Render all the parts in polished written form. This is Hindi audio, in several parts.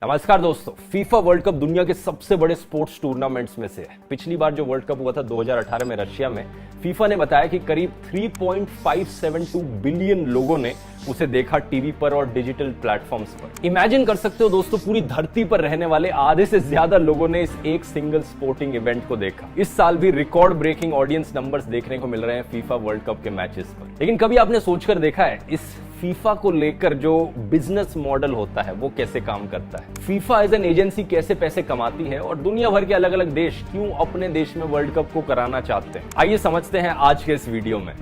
नमस्कार दोस्तों, फीफा वर्ल्ड कप दुनिया के सबसे बड़े स्पोर्ट्स टूर्नामेंट्स में से है। पिछली बार जो वर्ल्ड कप हुआ था 2018 में रशिया में, फीफा ने बताया कि करीब 3.572 बिलियन लोगों ने उसे देखा टीवी पर और डिजिटल प्लेटफॉर्म्स पर। इमेजिन कर सकते हो दोस्तों, पूरी धरती पर रहने वाले आधे से ज्यादा लोगों ने इस एक सिंगल स्पोर्टिंग इवेंट को देखा। इस साल भी रिकॉर्ड ब्रेकिंग ऑडियंस नंबर्स देखने को मिल रहे हैं फीफा वर्ल्ड कप के मैचेस पर। लेकिन कभी आपने सोचकर देखा है इस फीफा को लेकर जो बिजनेस मॉडल होता है वो कैसे काम करता है? फीफा एज एन एजेंसी कैसे पैसे कमाती है और दुनिया भर के अलग अलग देश क्यों अपने देश में वर्ल्ड कप को कराना चाहते हैं? आइए समझते हैं आज के इस वीडियो में।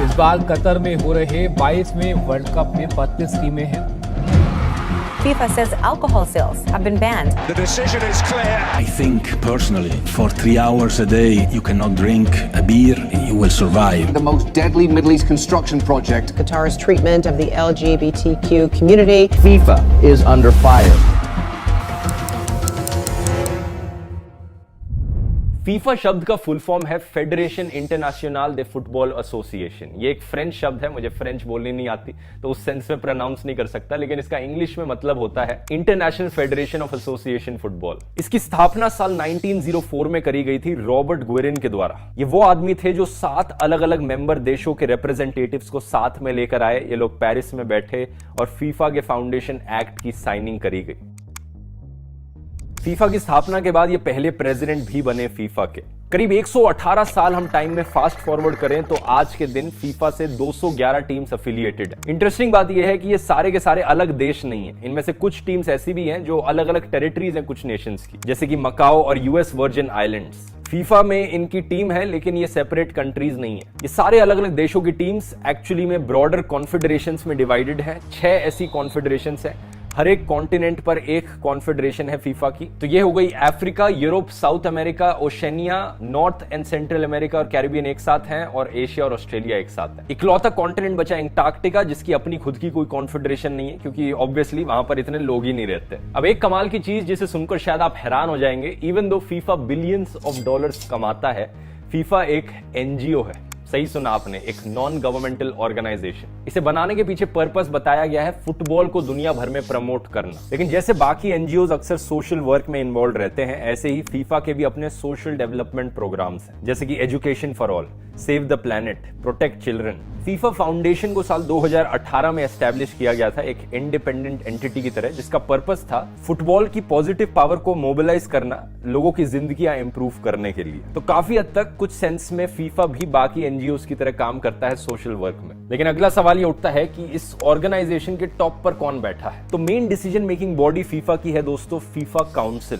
इस बार कतर में हो रहे 22वें वर्ल्ड कप में 32 टीमें हैं। FIFA says alcohol sales have been banned. The decision is clear. I think personally, for 3 hours a day, you cannot drink a beer, you will survive. The most deadly Middle East construction project. Qatar's treatment of the LGBTQ community. FIFA is under fire. FIFA शब्द का फुल फॉर्म है फेडरेशन इंटरनेशनल दे फुटबॉल एसोसिएशन। ये एक फ्रेंच शब्द है, मुझे फ्रेंच बोलनी नहीं आती तो उस सेंस में प्रोनाउंस नहीं कर सकता, लेकिन इसका इंग्लिश में मतलब होता है international federation of association football. इसकी स्थापना साल 1904 में करी गई थी रॉबर्ट गुएरिन के द्वारा। ये वो आदमी थे जो 7 अलग अलग मेंबर देशों के रिप्रेजेंटेटिव्स को साथ में लेकर आए। ये लोग पेरिस में बैठे और फीफा के फाउंडेशन एक्ट की साइनिंग करी गई। फीफा की स्थापना के बाद ये पहले प्रेसिडेंट भी बने फीफा के। करीब 118 साल हम टाइम में फास्ट फॉरवर्ड करें तो आज के दिन फीफा से 211 टीम्स एफिलिएटेड है। इंटरेस्टिंग बात यह है कि ये सारे के सारे अलग देश नहीं है। इनमें से कुछ टीम्स ऐसी भी हैं जो अलग अलग टेरिटरीज हैं कुछ नेशंस की, जैसे कि मकाओ और यूएस वर्जिन आइलैंड्स। फीफा में इनकी टीम है लेकिन ये सेपरेट कंट्रीज नहीं है। ये सारे अलग अलग देशों की टीम्स एक्चुअली में ब्रॉडर कॉन्फेडरेशंस में डिवाइडेड है। 6 ऐसी कॉन्फेडरेशंस है। हर एक कॉन्टिनेंट पर एक कॉन्फेडरेशन है फीफा की। तो ये हो गई Africa, Europe, south America, Oceania, north and central America और कैरिबियन एक साथ हैं और एशिया और ऑस्ट्रेलिया एक साथ है। इकलौता कॉन्टिनेंट बचा एंटार्क्टिका, जिसकी अपनी खुद की कोई कॉन्फेडरेशन नहीं है क्योंकि ऑब्वियसली वहां पर इतने लोग ही नहीं रहते। अब एक कमाल की चीज जिसे सुनकर शायद आप हैरान हो जाएंगे, even though FIFA billions of dollars कमाता है, फीफा एक एनजीओ है। सही सुना आपने, एक नॉन गवर्नमेंटल ऑर्गेनाइजेशन। इसे बनाने के पीछे पर्पस बताया गया है फुटबॉल को दुनिया भर में प्रमोट करना। लेकिन जैसे बाकी एनजीओज अक्सर सोशल वर्क में इन्वॉल्व रहते हैं, ऐसे ही फीफा के भी अपने सोशल डेवलपमेंट प्रोग्राम्स हैं, जैसे कि education for all, save the planet, protect children. FIFA foundation को साल 2018 में एस्टैब्लिश किया गया था एक इंडिपेंडेंट एंटिटी की तरह, जिसका पर्पस था फुटबॉल की पॉजिटिव पावर को मोबिलाइज करना, लोगों की जिंदगियां इंप्रूव करने के लिए। तो काफी हद तक कुछ सेंस में फीफा भी बाकी एनजीओज की तरह काम करता है सोशल वर्क में। लेकिन अगला सवाल ये उठता है कि इस ऑर्गेनाइजेशन के टॉप पर कौन बैठा है? तो main decision making body FIFA की है दोस्तों फीफा काउंसिल।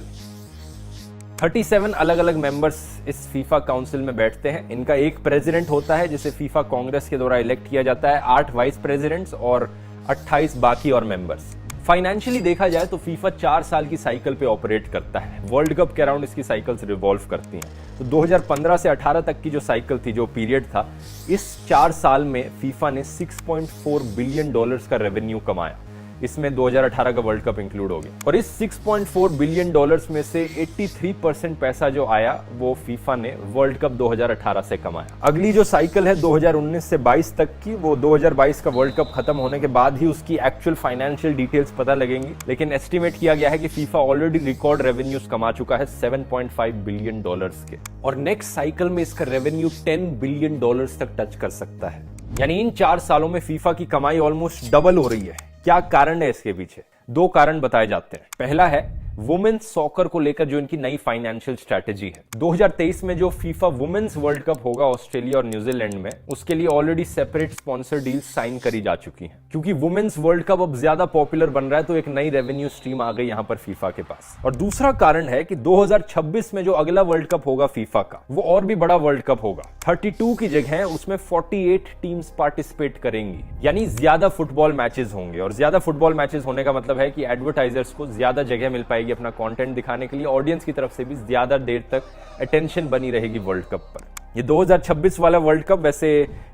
37 अलग अलग मेंबर्स इस फीफा काउंसिल में बैठते हैं। इनका एक प्रेसिडेंट होता है जिसे फीफा कांग्रेस के द्वारा इलेक्ट किया जाता है, 8 वाइस प्रेसिडेंट्स और 28 बाकी और मेंबर्स। फाइनेंशियली देखा जाए तो फीफा 4 साल की साइकिल पे ऑपरेट करता है। वर्ल्ड कप के अराउंड इसकी साइकिल्स रिवॉल्व करती हैं। तो 2015 से 18 तक की जो साइकिल थी, जो पीरियड था, इस 4 साल में फीफा ने $6.4 बिलियन का रेवेन्यू कमाया। इसमें 2018 का वर्ल्ड कप इंक्लूड हो गया और इस $6.4 बिलियन में से 83% पैसा जो आया वो फीफा ने वर्ल्ड कप 2018 से कमाया। अगली जो साइकिल है 2019 से 22 तक की, वो 2022 का वर्ल्ड कप खत्म होने के बाद ही उसकी एक्चुअल फाइनेंशियल डिटेल्स पता लगेंगी। लेकिन एस्टिमेट किया गया है कि फीफा ऑलरेडी रिकॉर्ड रेवेन्यूज कमा चुका है $7.5 बिलियन के, और नेक्स्ट साइकिल में इसका रेवेन्यू $10 बिलियन तक टच कर सकता है। यानी इन 4 सालों में फीफा की कमाई ऑलमोस्ट डबल हो रही है। क्या कारण है इसके पीछे? 2 कारण बताए जाते हैं। पहला है वुमेन्स सॉकर को लेकर जो इनकी नई फाइनेंशियल स्ट्रैटेजी है। 2023 में जो फीफा वुमेन्स वर्ल्ड कप होगा ऑस्ट्रेलिया और न्यूजीलैंड में, उसके लिए already separate sponsor deal sign करी जा चुकी हैं। क्योंकि वुमेन्स वर्ल्ड कप अब ज्यादा पॉपुलर बन रहा है तो एक नई रेवेन्यू स्ट्रीम आ गई यहां पर फीफा के पास। और दूसरा कारण है कि 2026 में जो अगला वर्ल्ड कप होगा फीफा का, वो और भी बड़ा वर्ल्ड कप होगा। 32 की जगह उसमें 48 टीम्स पार्टिसिपेट करेंगी, यानी ज्यादा फुटबॉल मैचेस होंगे। और ज्यादा फुटबॉल मैचेस होने का मतलब है कि एडवर्टाइजर्स को ज्यादा जगह मिल पाएगी अपना कंटेंट दिखाने के लिए। ऑडियंस की तरफ से भी ज्यादा देर तक अटेंशन बनी रहेगी वर्ल्ड कप पर। ये 2026 वाला वर्ल्ड कप वैसे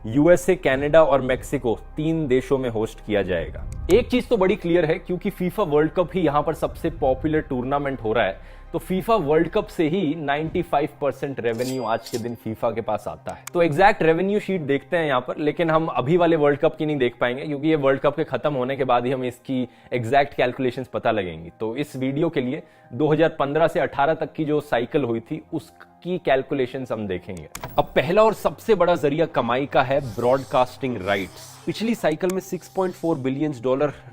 यूएसए, कनाडा और मेक्सिको 3 देशों में होस्ट किया जाएगा। एक चीज तो बड़ी क्लियर है, क्योंकि फीफा वर्ल्ड कप ही यहां पर सबसे पॉपुलर टूर्नामेंट हो रहा है, तो फीफा वर्ल्ड कप से ही 95% रेवेन्यू आज के दिन फीफा के पास आता है। तो एग्जैक्ट रेवेन्यू शीट देखते हैं यहाँ पर, लेकिन हम अभी वाले वर्ल्ड कप की नहीं देख पाएंगे क्योंकि ये वर्ल्ड कप के खत्म होने के बाद ही हमें इसकी एग्जैक्ट कैलकुलेशंस पता लगेंगी। तो इस वीडियो के लिए 2015 से 18 तक की जो साइकिल हुई थी उसकी कैलकुलेशंस हम देखेंगे। अब पहला और सबसे बड़ा जरिया कमाई का है ब्रॉडकास्टिंग राइट्स। पिछली साइकिल में $6.4 बिलियन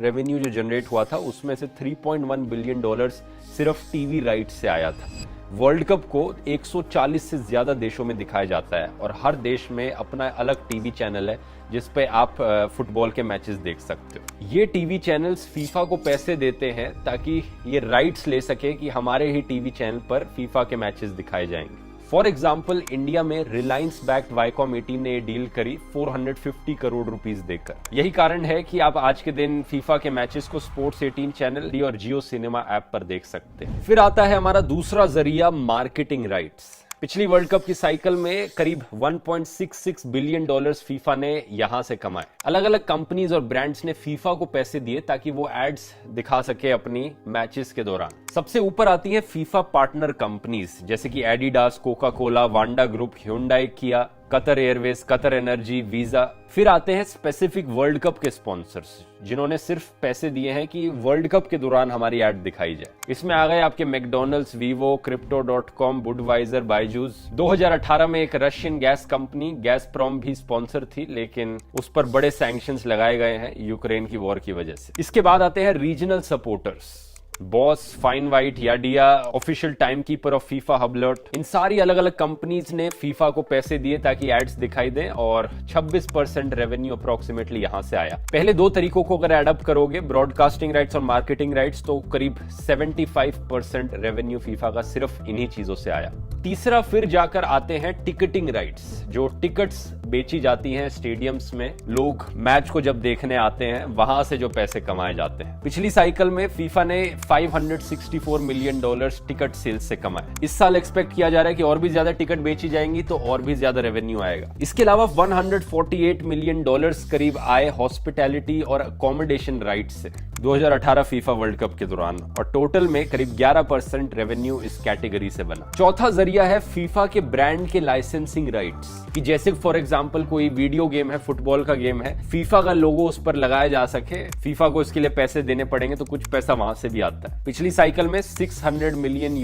रेवेन्यू जो जनरेट हुआ था उसमें से $3.1 बिलियन सिर्फ टीवी राइट्स से आया था। वर्ल्ड कप को 140 से ज्यादा देशों में दिखाया जाता है और हर देश में अपना अलग टीवी चैनल है जिस पे आप फुटबॉल के मैचेस देख सकते हो। ये टीवी चैनल्स फीफा को पैसे देते हैं ताकि ये राइट्स ले सके कि हमारे ही टीवी चैनल पर फीफा के मैचेस दिखाए जाएंगे। फॉर एग्जाम्पल इंडिया में रिलायंस बैक्ड वाईकॉम 18 ने डील करी 450 करोड़ रुपीस देकर। यही कारण है कि आप आज के दिन फीफा के मैचेस को स्पोर्ट्स 18 चैनल और जियो सिनेमा ऐप पर देख सकते हैं। फिर आता है हमारा दूसरा जरिया मार्केटिंग राइट्स। पिछली वर्ल्ड कप की साइकिल में करीब $1.66 बिलियन फीफा ने यहां से कमाए। अलग अलग कंपनीज और ब्रांड्स ने फीफा को पैसे दिए ताकि वो एड्स दिखा सके अपनी मैचेस के दौरान। सबसे ऊपर आती है फीफा पार्टनर कंपनीज जैसे कि Adidas, Coca Cola, Wanda group, Hyundai, Kia, Qatar Airways, Qatar Energy, Visa. फिर आते हैं स्पेसिफिक वर्ल्ड कप के स्पॉन्सर्स जिन्होंने सिर्फ पैसे दिए हैं कि वर्ल्ड कप के दौरान हमारी एड दिखाई जाए। इसमें आ गए आपके मैकडॉनल्ड्स, वीवो, Crypto.com, बुडवाइजर, बायजूस। 2018 में एक रशियन गैस कंपनी गैसप्रॉम भी स्पॉन्सर थी, लेकिन उस पर बड़े सैंक्शंस लगाए गए हैं यूक्रेन की वॉर की वजह से। इसके बाद आते हैं regional supporters, Boss, fine white, Yadea, official time keeper of FIFA, Hublot. इन सारी अलग अलग कंपनीज ने फीफा को पैसे दिए ताकि एड्स दिखाई दें और 26% रेवेन्यू अप्रोक्सीमेटली यहां से आया। पहले दो तरीकों को अगर एडअप करोगे, ब्रॉडकास्टिंग राइट्स और मार्केटिंग राइट्स, तो करीब 75% रेवेन्यू फीफा का सिर्फ इन्हीं चीजों से आया। तीसरा फिर जाकर आते हैं टिकटिंग राइट्स, जो टिकट्स बेची जाती हैं स्टेडियम्स में, लोग मैच को जब देखने आते हैं वहां से जो पैसे कमाए जाते हैं। पिछली साइकिल में फीफा ने $564 मिलियन टिकट सेल्स से कमाए। इस साल एक्सपेक्ट किया जा रहा है कि और भी ज्यादा टिकट बेची जाएंगी तो और भी ज्यादा रेवेन्यू आएगा। इसके अलावा $148 मिलियन करीब आए हॉस्पिटैलिटी और अकोमोडेशन राइट से 2018 फीफा वर्ल्ड कप के दौरान, और टोटल में करीब 11% रेवेन्यू इस कैटेगरी से बना। चौथा जरिया है फीफा के ब्रांड के लाइसेंसिंग राइट्स, कि जैसे फॉर एग्जांपल कोई वीडियो गेम है, फुटबॉल का गेम है, फीफा का लोगो उस पर लगाया जा सके, फीफा को इसके लिए पैसे देने पड़ेंगे तो कुछ पैसा वहां से भी आता है। पिछली साइकिल में $600 मिलियन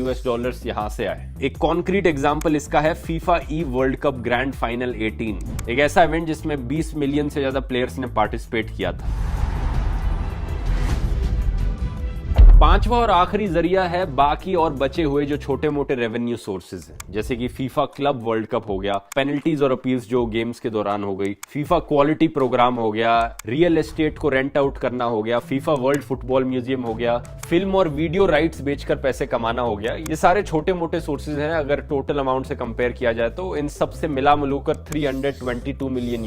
यहां से आए। एक कॉन्क्रीट एग्जांपल इसका है फीफा ई वर्ल्ड कप ग्रैंड फाइनल 18, एक ऐसा इवेंट जिसमें 20 मिलियन से ज्यादा प्लेयर्स ने पार्टिसिपेट किया था। पांचवा और आखिरी जरिया है बाकी और बचे हुए जो छोटे मोटे रेवेन्यू सोर्सेज हैं, जैसे कि फीफा क्लब वर्ल्ड कप हो गया, पेनल्टीज और अपील्स जो गेम्स के दौरान हो गई, फीफा क्वालिटी प्रोग्राम हो गया, रियल एस्टेट को रेंट आउट करना हो गया, फीफा वर्ल्ड फुटबॉल म्यूजियम हो गया, फिल्म और वीडियो राइट्स बेचकर पैसे कमाना हो गया। ये सारे छोटे मोटे सोर्सेज हैं। अगर टोटल अमाउंट से कंपेयर किया जाए तो इन सब से मिला मिलकर $322 मिलियन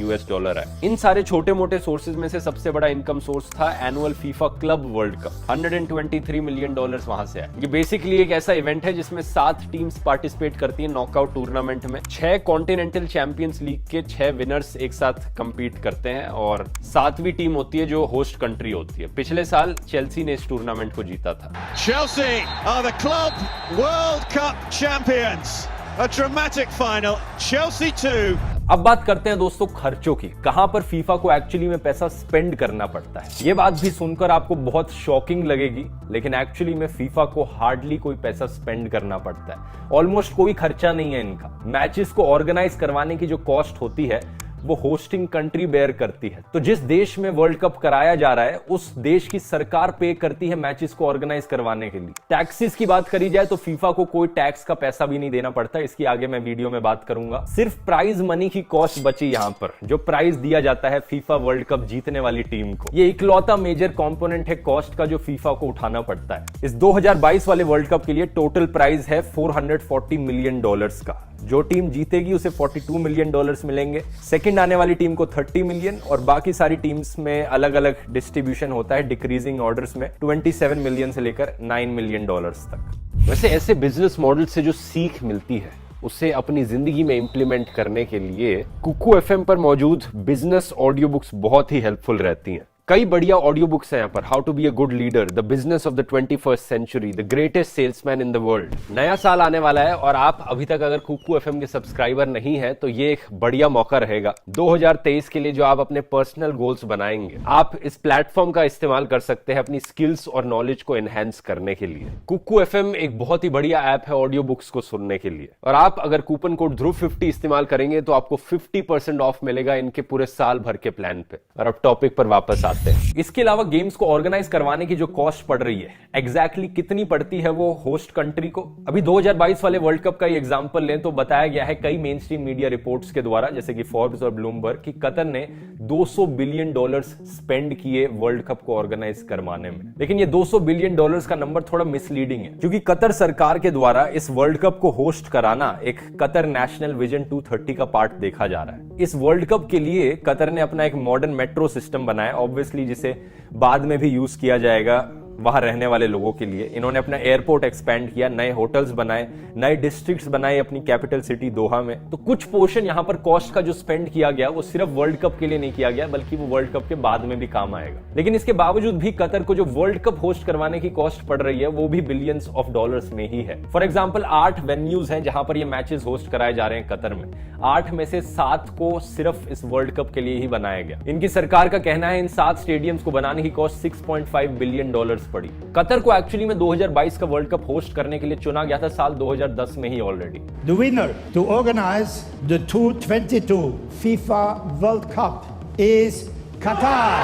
है। इन सारे छोटे मोटे सोर्सेज में से सबसे बड़ा इनकम सोर्स था annual FIFA club world cup, $123 million वहां से आए। ये बेसिकली एक ऐसा इवेंट है जिसमें 7 टीम्स पार्टिसिपेट करती हैं नॉकआउट टूर्नामेंट में। 6 कॉन्टिनेंटल चैंपियंस लीग के 6 विनर्स एक साथ कंपीट करते हैं और 7वीं टीम होती है जो होस्ट कंट्री होती है। पिछले साल चेल्सी ने इस टूर्नामेंट को जीता था। Chelsea are the club World Cup champions. A dramatic final. Chelsea 2. अब बात करते हैं दोस्तों खर्चों की, कहां पर फीफा को एक्चुअली में पैसा स्पेंड करना पड़ता है। ये बात भी सुनकर आपको बहुत शॉकिंग लगेगी, लेकिन एक्चुअली में फीफा को हार्डली कोई पैसा स्पेंड करना पड़ता है। ऑलमोस्ट कोई खर्चा नहीं है इनका। मैचेस को ऑर्गेनाइज करवाने की जो कॉस्ट होती है वो होस्टिंग कंट्री बेयर करती है। तो जिस देश में वर्ल्ड कप कराया जा रहा है उस देश की सरकार पे करती है मैचेस को ऑर्गेनाइज करवाने के लिए। टैक्सेस की बात करी जाए तो फीफा को कोई टैक्स का पैसा भी नहीं देना पड़ता, इसकी आगे मैं वीडियो में बात करूंगा। सिर्फ प्राइज मनी की कॉस्ट बची यहां पर, जो प्राइज दिया जाता है फीफा वर्ल्ड कप जीतने वाली टीम को। ये इकलौता मेजर कॉम्पोनेंट है कॉस्ट का जो फीफा को उठाना पड़ता है। इस 2022 वाले वर्ल्ड कप के लिए टोटल प्राइज है $440 मिलियन का। जो टीम जीतेगी उसे $42 मिलियन मिलेंगे, सेकंड आने वाली टीम को 30 मिलियन, और बाकी सारी टीम्स में अलग अलग डिस्ट्रीब्यूशन होता है डिक्रीजिंग ऑर्डर्स में 27 मिलियन से लेकर $9 मिलियन तक। वैसे ऐसे बिजनेस मॉडल से जो सीख मिलती है उसे अपनी जिंदगी में इंप्लीमेंट करने के लिए कुकू FM पर मौजूद बिजनेस ऑडियो बुक्स बहुत ही हेल्पफुल रहती हैं। कई बढ़िया ऑडियो बुक्स हैं यहाँ पर। How to be a good leader, the business of the 21st century, the greatest salesman in the world. नया साल आने वाला है और आप अभी तक अगर कुकू एफएम के सब्सक्राइबर नहीं है तो ये एक बढ़िया मौका रहेगा 2023 के लिए, जो आप अपने पर्सनल गोल्स बनाएंगे। आप इस प्लेटफॉर्म का इस्तेमाल कर सकते हैं अपनी स्किल्स और नॉलेज को एनहेंस करने के लिए। कुकू एफएम एक बहुत ही बढ़िया ऐप है ऑडियो बुक्स को सुनने के लिए, और आप अगर कूपन कोड ध्रुव50 इस्तेमाल करेंगे तो आपको 50% ऑफ मिलेगा इनके पूरे साल भर के प्लान पे। और अब टॉपिक पर वापस आते हैं। इसके अलावा गेम्स को ऑर्गेनाइज करवाने की जो कॉस्ट पड़ रही है, एग्जैक्टली कितनी पड़ती है वो होस्ट कंट्री को। अभी 2022 वाले वर्ल्ड कप का ही एग्जांपल लें तो बताया गया है कई मेन स्ट्रीम मीडिया रिपोर्ट्स के द्वारा, जैसे कि फोर्ब्स और ब्लूमबर्ग, कि कतर ने $200 बिलियन स्पेंड किए वर्ल्ड कप को ऑर्गेनाइज करवाने में। लेकिन ये $200 बिलियन का नंबर थोड़ा मिसलीडिंग है, क्योंकि कतर सरकार के द्वारा इस वर्ल्ड कप को होस्ट कराना एक कतर नेशनल विजन 230 का पार्ट देखा जा रहा है। इस वर्ल्ड कप के लिए कतर ने अपना एक मॉडर्न मेट्रो सिस्टम बनाया, ऑब्वियसली जिसे बाद में भी यूज किया जाएगा वहां रहने वाले लोगों के लिए। इन्होंने अपना एयरपोर्ट एक्सपेंड किया, नए होटल्स बनाए, नए डिस्ट्रिक्ट्स बनाए अपनी कैपिटल सिटी दोहा में। तो कुछ पोर्शन यहां पर कॉस्ट का जो स्पेंड किया गया वो सिर्फ वर्ल्ड कप के लिए नहीं किया गया, बल्कि वो वर्ल्ड कप के बाद में भी काम आएगा। लेकिन इसके बावजूद भी कतर को जो वर्ल्ड कप होस्ट करवाने की कॉस्ट पड़ रही है वो भी बिलियंस ऑफ डॉलर्स में ही है। फॉर एग्जाम्पल 8 वेन्यूज हैं जहां पर ये मैचेस होस्ट कराए जा रहे हैं कतर में। 8 में से 7 को सिर्फ इस वर्ल्ड कप के लिए ही बनाया गया। इनकी सरकार का कहना है इन 7 स्टेडियम्स को बनाने की कॉस्ट $6.5 बिलियन पड़ी। कतर को एक्चुअली में 2022 का वर्ल्ड कप होस्ट करने के लिए चुना गया था साल 2010 में ही already. The winner to organize the 2022 FIFA World Cup is Qatar.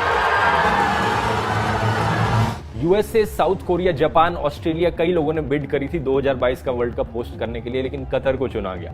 USA, south Korea, Japan, Australia, कई लोगों ने बिड करी थी 2022 का वर्ल्ड कप होस्ट करने के लिए, लेकिन कतर को चुना गया।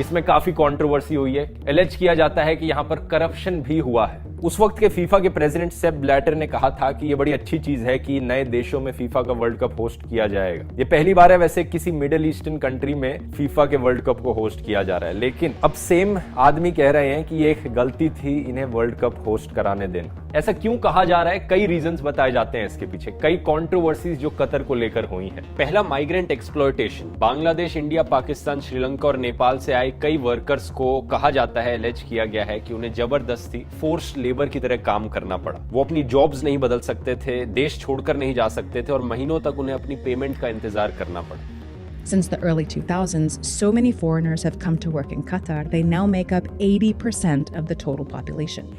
इसमें काफी कंट्रोवर्सी हुई है। एलिज किया जाता है कि यहां पर करप्शन भी हुआ है। उस वक्त के फीफा के प्रेसिडेंट सेप ब्लैटर ने कहा था कि यह बड़ी अच्छी चीज है कि नए देशों में फीफा का वर्ल्ड कप होस्ट किया जाएगा। ये पहली बार है वैसे किसी मिडिल ईस्टर्न कंट्री में फीफा के वर्ल्ड कप को होस्ट किया जा रहा है। लेकिन अब सेम आदमी कह रहे हैं कि ये एक गलती थी इन्हें वर्ल्ड कप होस्ट कराने देना। ऐसा क्यों कहा जा रहा है? कई रीजंस बताए जाते हैं इसके पीछे, कई कंट्रोवर्सीज जो कतर को लेकर हुई हैं। पहला, migrant exploitation. Bangladesh, India, Pakistan, Sri Lanka और नेपाल से आए कई वर्कर्स को कहा जाता है, एलिज किया गया है कि उन्हें जबरदस्ती फोर्स्ड लेबर की तरह काम करना पड़ा। वो अपनी जॉब्स नहीं बदल सकते थे, देश छोड़कर नहीं जा सकते थे और महीनों तक उन्हें अपनी पेमेंट का इंतजार करना पड़ा। Since the early 2000s, so many foreigners have come to work in Qatar, they now make up 80% of the total population.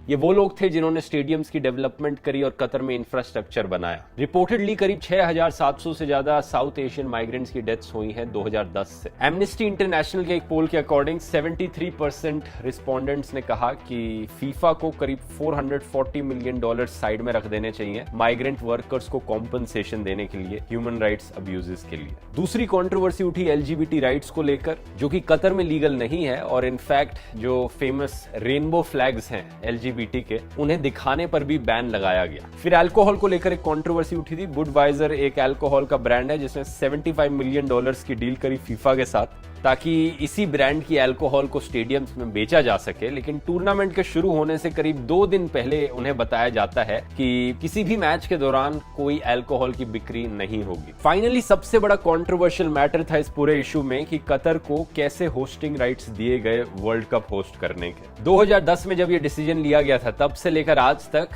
ये वो लोग थे जिन्होंने स्टेडियम्स की डेवलपमेंट करी और कतर में इंफ्रास्ट्रक्चर बनाया। रिपोर्टेडली करीब 6700 से ज्यादा साउथ एशियन माइग्रेंट्स की डेथ्स हुई हैं 2010 से। एमनेस्टी इंटरनेशनल के एक पोल के अकॉर्डिंग 73% रिस्पोंडेंट्स ने कहा कि फीफा को करीब $440 मिलियन साइड में रख देने चाहिए माइग्रेंट वर्कर्स को कॉम्पनसेशन देने के लिए ह्यूमन राइट्स अब्यूजेस के लिए। दूसरी कंट्रोवर्सी उठी एलजीबीटी राइट्स को लेकर, जो कि कतर में लीगल नहीं है और इनफैक्ट जो फेमस रेनबो फ्लैग्स हैं एलजीबीटी के, उन्हें दिखाने पर भी बैन लगाया गया। फिर अल्कोहल को लेकर एक कंट्रोवर्सी उठी थी। बुडवाइजर एक अल्कोहल का ब्रांड है जिसने $75 मिलियन की डील करी फीफा के साथ ताकि इसी ब्रांड की अल्कोहल को स्टेडियम्स में बेचा जा सके। लेकिन टूर्नामेंट के शुरू होने से करीब 2 दिन पहले उन्हें बताया जाता है कि किसी भी मैच के दौरान कोई अल्कोहल की बिक्री नहीं होगी। फाइनली सबसे बड़ा कंट्रोवर्शियल मैटर था इस पूरे इशू में कि कतर को कैसे होस्टिंग राइट्स दिए गए वर्ल्ड कप होस्ट करने के। 2010 में जब ये डिसीजन लिया गया था तब से लेकर आज तक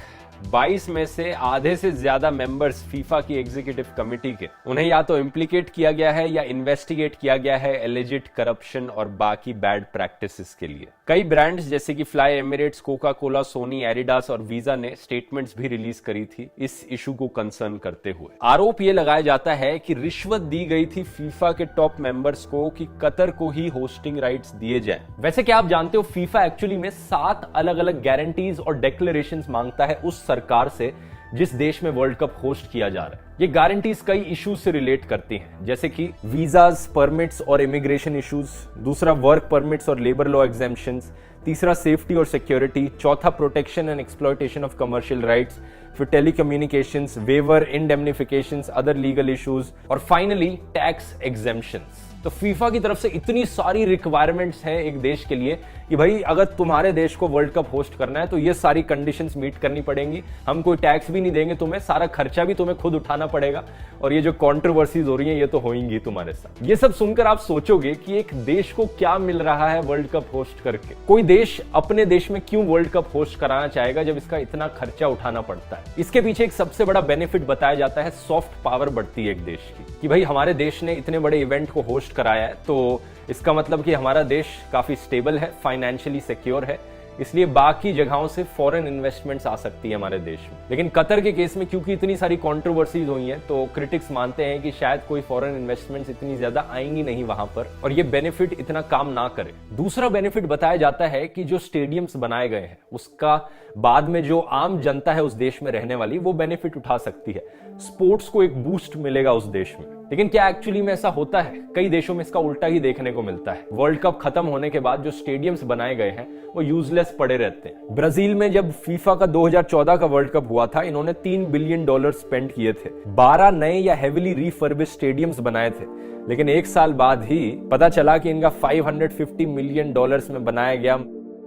22 में से आधे से ज्यादा मेंबर्स फीफा की एग्जीक्यूटिव कमेटी के, उन्हें या तो इम्प्लीकेट किया गया है या इन्वेस्टिगेट किया गया है एलिजिड करप्शन और बाकी बैड प्रैक्टिसेस के लिए। कई ब्रांड्स जैसे कि fly Emirates, coca cola, Sony, Adidas और वीजा ने स्टेटमेंट्स भी रिलीज करी थी इस इशू को कंसर्न करते हुए। आरोप ये लगाया जाता है कि रिश्वत दी गई थी फीफा के टॉप मेंबर्स को कि कतर को ही होस्टिंग राइट्स दिए जाएं। वैसे क्या आप जानते हो फीफा एक्चुअली में 7 अलग अलग गारंटीज और डिक्लेरेशंस मांगता है उस सरकार से जिस देश में वर्ल्ड कप होस्ट किया जा रहा है। ये गारंटीज कई इश्यूज से रिलेट करती हैं, जैसे कि वीजास, परमिट्स और इमिग्रेशन इश्यूज, दूसरा वर्क परमिट्स और लेबर लॉ एग्जेम्पशंस, तीसरा सेफ्टी और सिक्योरिटी, चौथा protection and exploitation of commercial rights, फिर telecommunications, waiver, indemnifications, other legal issues और फाइनली टैक्स एग्जेम्पशंस। तो फीफा की तरफ से इतनी सारी रिक्वायरमेंट्स हैं एक देश के लिए कि भाई अगर तुम्हारे देश को वर्ल्ड कप होस्ट करना है तो ये सारी कंडीशंस मीट करनी पड़ेंगी। हम कोई टैक्स भी नहीं देंगे तुम्हें, सारा खर्चा भी तुम्हें खुद उठाना पड़ेगा, और ये जो कंट्रोवर्सीज हो रही हैं ये तो होंगी तुम्हारे साथ। ये सब सुनकर आप सोचोगे कि एक देश को क्या मिल रहा है वर्ल्ड कप होस्ट करके। कोई देश अपने देश में क्यों वर्ल्ड कप होस्ट कराना चाहेगा जब इसका इतना खर्चा उठाना पड़ता है। इसके पीछे एक सबसे बड़ा बेनिफिट बताया जाता है, सॉफ्ट पावर बढ़ती है एक देश की, कि भाई हमारे देश ने इतने बड़े इवेंट को होस्ट कराया है तो इसका मतलब कि हमारा देश काफी स्टेबल है, फाइनेंशियली सिक्योर है, इसलिए बाकी जगहों से फॉरेन इन्वेस्टमेंट्स आ सकती है हमारे देश में। लेकिन कतर के केस में क्योंकि इतनी सारी कंट्रोवर्सीज हुई हैं तो क्रिटिक्स मानते हैं कि शायद कोई फॉरेन इन्वेस्टमेंट्स इतनी ज्यादा आएंगी नहीं वहां पर, और ये बेनिफिट इतना काम ना करे। दूसरा बेनिफिट बताया जाता है कि जो स्टेडियम्स बनाए गए हैं उसका बाद में जो आम जनता है उस देश में रहने वाली वो बेनिफिट उठा सकती है, स्पोर्ट्स को एक बूस्ट मिलेगा उस देश में। लेकिन क्या एक्चुअली में ऐसा होता है? कई देशों में इसका उल्टा ही देखने को मिलता है। वर्ल्ड कप खत्म होने के बाद जो स्टेडियम्स बनाए गए हैं वो यूजलेस पड़े रहते हैं। ब्राजील में जब फीफा का 2014 का वर्ल्ड कप हुआ था, इन्होंने $3 बिलियन स्पेंड किए थे, 12 नए या हेविली रिफर्बिश्ड स्टेडियम्स बनाए थे। लेकिन एक साल बाद ही पता चला कि इनका $550 मिलियन में बनाया गया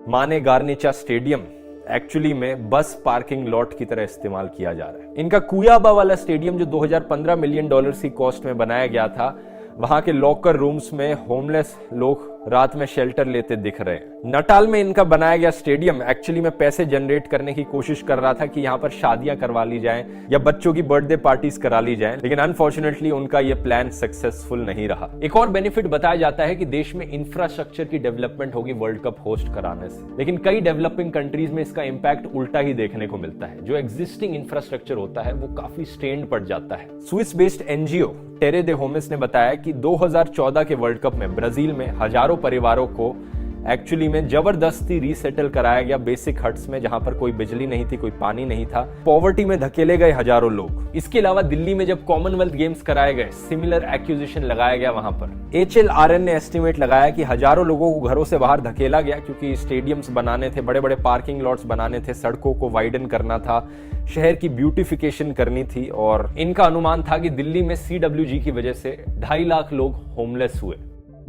माने गार्निचा स्टेडियम एक्चुअली में बस पार्किंग लॉट की तरह इस्तेमाल किया जा रहा है। इनका कुयाबा वाला स्टेडियम जो $2015 मिलियन की कॉस्ट में बनाया गया था, वहां के लॉकर रूम्स में होमलेस लोग रात में शेल्टर लेते दिख रहे हैं। नटाल में इनका बनाया गया स्टेडियम एक्चुअली में पैसे जनरेट करने की कोशिश कर रहा था कि यहाँ पर शादियां करवा ली जाएं या बच्चों की बर्थडे पार्टीज करा ली जाएं, लेकिन अनफॉर्चुनेटली उनका ये प्लान सक्सेसफुल नहीं रहा। एक और बेनिफिट बताया जाता है कि देश में इंफ्रास्ट्रक्चर की डेवलपमेंट होगी वर्ल्ड कप होस्ट कराने से, लेकिन कई डेवलपिंग कंट्रीज में इसका इंपैक्ट उल्टा ही देखने को मिलता है। जो एक्जिस्टिंग इंफ्रास्ट्रक्चर होता है वो काफी स्ट्रेन्ड पड़ जाता है। स्विस बेस्ड एनजीओ टेरे दे होमिस ने बताया कि 2014 के वर्ल्ड कप में ब्राजील में हजारों परिवारों को एक्चुअली में जबरदस्ती रीसेटल कराया गया बेसिक हट्स में, जहां पर कोई बिजली नहीं थी, कोई पानी नहीं था। पॉवर्टी में धकेले गए हजारों लोग। इसके अलावा दिल्ली में जब कॉमनवेल्थ गेम्स कराए गए, सिमिलर एक्यूजिशन लगाया गया वहां पर। HLRN ने एस्टिमेट लगाया कि हजारों लोगों को घरों से बाहर धकेला गया क्योंकि स्टेडियम्स बनाने थे, बड़े बड़े पार्किंग लॉट्स बनाने थे, सड़कों को वाइडन करना था, शहर की ब्यूटिफिकेशन करनी थी, और इनका अनुमान था कि दिल्ली में CWG की वजह से 2.5 लाख लोग होमलेस हुए।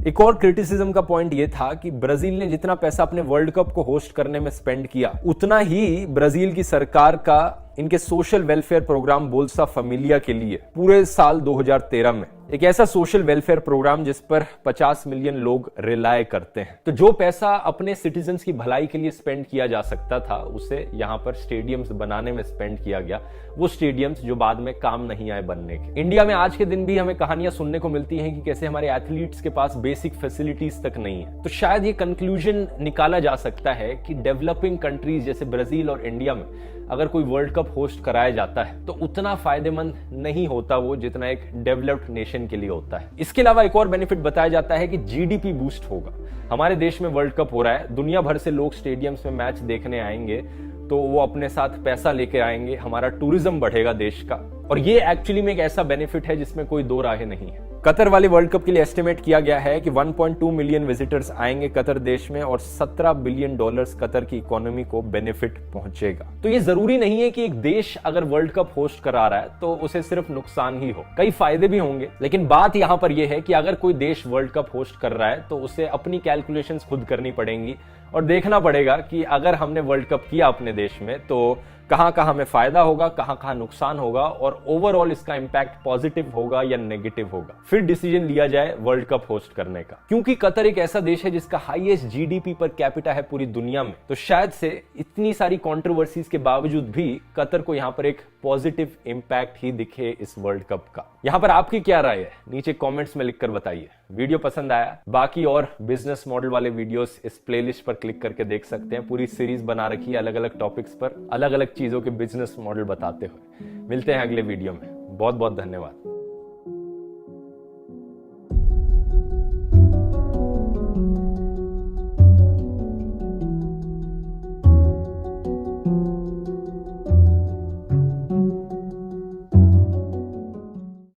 एक और क्रिटिसिज्म का पॉइंट यह था कि ब्राजील ने जितना पैसा अपने वर्ल्ड कप को होस्ट करने में स्पेंड किया, उतना ही ब्राजील की सरकार का इनके सोशल वेलफेयर प्रोग्राम बोल्सा फैमिलिया के लिए पूरे साल 2013 में एक ऐसा सोशल वेलफेयर प्रोग्राम जिस पर 50 मिलियन लोग रिलाय करते हैं। तो जो पैसा अपने सिटीजन्स की भलाई के लिए स्पेंड किया जा सकता था उसे यहाँ पर स्टेडियम्स बनाने में स्पेंड किया गया, वो स्टेडियम्स जो बाद में काम नहीं आए बनने के। इंडिया में आज के दिन भी हमें कहानियां सुनने को मिलती हैं कि कैसे हमारे एथलीट्स के पास बेसिक फैसिलिटीज तक नहीं है। तो शायद ये कंक्लूजन निकाला जा सकता है कि डेवलपिंग कंट्रीज जैसे ब्राजील और इंडिया में अगर कोई वर्ल्ड कप होस्ट कराया जाता है तो उतना फायदेमंद नहीं होता वो जितना एक डेवलप्ड नेशन के लिए होता है। इसके अलावा एक और बेनिफिट बताया जाता है कि GDP बूस्ट होगा। हमारे देश में वर्ल्ड कप हो रहा है, दुनिया भर से लोग स्टेडियम्स में मैच देखने आएंगे, तो वो अपने साथ पैसा लेके आएंगे, हमारा टूरिज्म बढ़ेगा देश का, और ये एक्चुअली में एक ऐसा बेनिफिट है जिसमें कोई दो राहें नहीं है। कतर वाले वर्ल्ड कप के लिए एस्टिमेट किया गया है कि 1.2 मिलियन विजिटर्स आएंगे कतर देश में और $17 बिलियन कतर की इकोनॉमी को बेनिफिट पहुंचेगा। तो ये जरूरी नहीं है कि एक देश अगर वर्ल्ड कप होस्ट करा रहा है तो उसे सिर्फ नुकसान ही हो, कई फायदे भी होंगे। लेकिन बात यहां पर यह है कि अगर कोई देश वर्ल्ड कप होस्ट कर रहा है तो उसे अपनी कैलकुलेशंस खुद करनी पड़ेंगी और देखना पड़ेगा कि अगर हमने वर्ल्ड कप किया अपने देश में तो कहां कहां हमें फायदा होगा, कहां कहां नुकसान होगा, और ओवरऑल इसका इंपैक्ट पॉजिटिव होगा या नेगेटिव होगा, फिर डिसीजन लिया जाए वर्ल्ड कप होस्ट करने का। क्योंकि कतर एक ऐसा देश है जिसका हाईएस्ट GDP पर कैपिटा है पूरी दुनिया में, तो शायद से इतनी सारी कंट्रोवर्सीज के बावजूद भी कतर को यहां पर एक पॉजिटिव इंपैक्ट ही दिखे इस वर्ल्ड कप का। यहां पर आपकी क्या राय है नीचे कमेंट्स में लिखकर बताइए। वीडियो पसंद आया? बाकी और बिजनेस मॉडल वाले वीडियोस इस प्लेलिस्ट पर क्लिक करके देख सकते हैं। पूरी सीरीज बना रखी है अलग अलग टॉपिक्स पर, अलग अलग चीजों के बिजनेस मॉडल बताते हुए। मिलते हैं अगले वीडियो में। बहुत बहुत धन्यवाद।